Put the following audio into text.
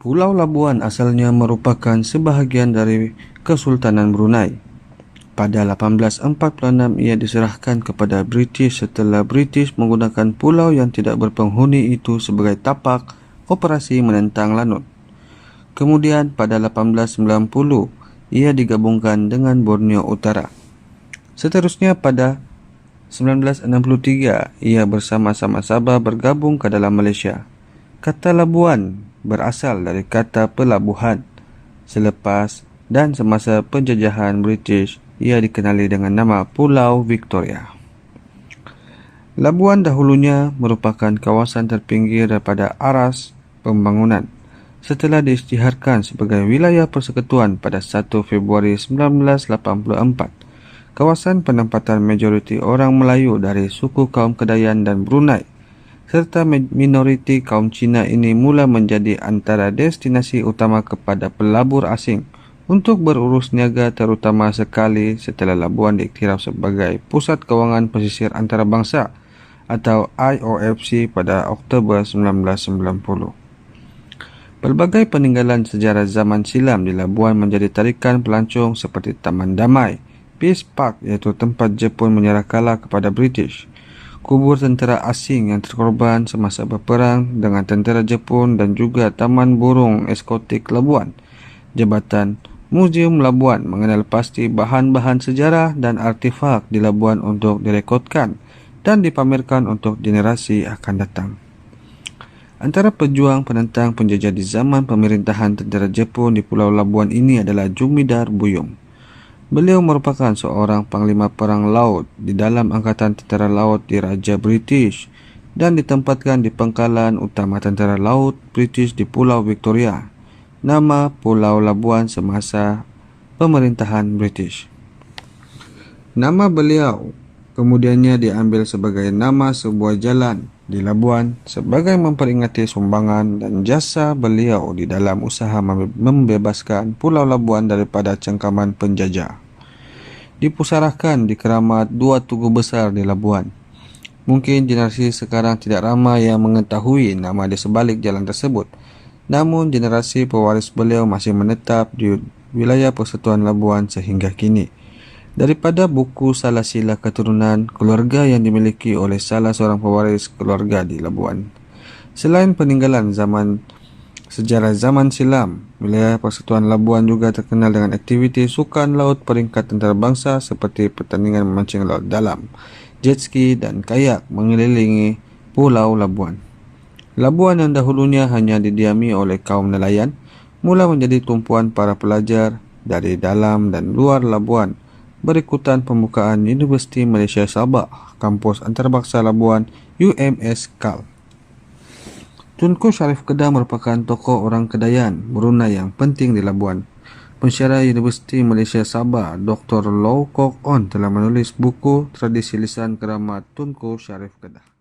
Pulau Labuan asalnya merupakan sebahagian dari Kesultanan Brunei. Pada 1846 ia diserahkan kepada British setelah British menggunakan pulau yang tidak berpenghuni itu sebagai tapak operasi menentang Lanut. Kemudian pada 1890 ia digabungkan dengan Borneo Utara. Seterusnya pada 1963 ia bersama-sama Sabah bergabung ke dalam Malaysia. Kata Labuan berasal dari kata pelabuhan. Selepas dan semasa penjajahan British, ia dikenali dengan nama Pulau Victoria. Labuan dahulunya merupakan kawasan terpinggir daripada aras pembangunan. Setelah diisytiharkan sebagai wilayah persekutuan pada 1 Februari 1984, kawasan penempatan majoriti orang Melayu dari suku kaum Kedayan dan Brunei serta minoriti kaum Cina ini mula menjadi antara destinasi utama kepada pelabur asing untuk berurus niaga, terutama sekali setelah Labuan diiktiraf sebagai Pusat Kewangan Pesisir Antarabangsa atau IOFC pada Oktober 1990. Pelbagai peninggalan sejarah zaman silam di Labuan menjadi tarikan pelancong seperti Taman Damai, Peace Park iaitu tempat Jepun menyerah kalah kepada British, kubur tentera asing yang terkorban semasa berperang dengan tentera Jepun dan juga Taman Burung Eksotik Labuan. Jabatan Museum Labuan mengenal pasti bahan-bahan sejarah dan artefak di Labuan untuk direkodkan dan dipamerkan untuk generasi akan datang. Antara pejuang penentang penjajah di zaman pemerintahan tentera Jepun di Pulau Labuan ini adalah Jumidar Buyung. Beliau merupakan seorang panglima perang laut di dalam Angkatan Tentera Laut di Raja British dan ditempatkan di pangkalan utama Tentera Laut British di Pulau Victoria. Nama Pulau Labuan semasa pemerintahan British. Nama beliau kemudiannya diambil sebagai nama sebuah jalan di Labuan sebagai memperingati sumbangan dan jasa beliau di dalam usaha membebaskan Pulau Labuan daripada cengkaman penjajah. Dipusarahkan di keramat dua tugu besar di Labuan. Mungkin generasi sekarang tidak ramai yang mengetahui nama di sebalik jalan tersebut. Namun generasi pewaris beliau masih menetap di wilayah Persekutuan Labuan sehingga kini. Daripada buku salah sila keturunan keluarga yang dimiliki oleh salah seorang pewaris keluarga di Labuan. Selain peninggalan sejarah zaman silam, wilayah Persekutuan Labuan juga terkenal dengan aktiviti sukan laut peringkat antarabangsa seperti pertandingan memancing laut dalam, jet ski dan kayak mengelilingi Pulau Labuan. Labuan yang dahulunya hanya didiami oleh kaum nelayan, mula menjadi tumpuan para pelajar dari dalam dan luar Labuan berikutan pembukaan Universiti Malaysia Sabah, kampus antarabangsa Labuan, UMS KAL. Tunku Syarif Kedah merupakan tokoh orang Kedayan Brunei yang penting di Labuan. Pensyarah Universiti Malaysia Sabah, Dr. Low Kok On telah menulis buku Tradisi Lisan Keramat Tunku Syarif Kedah.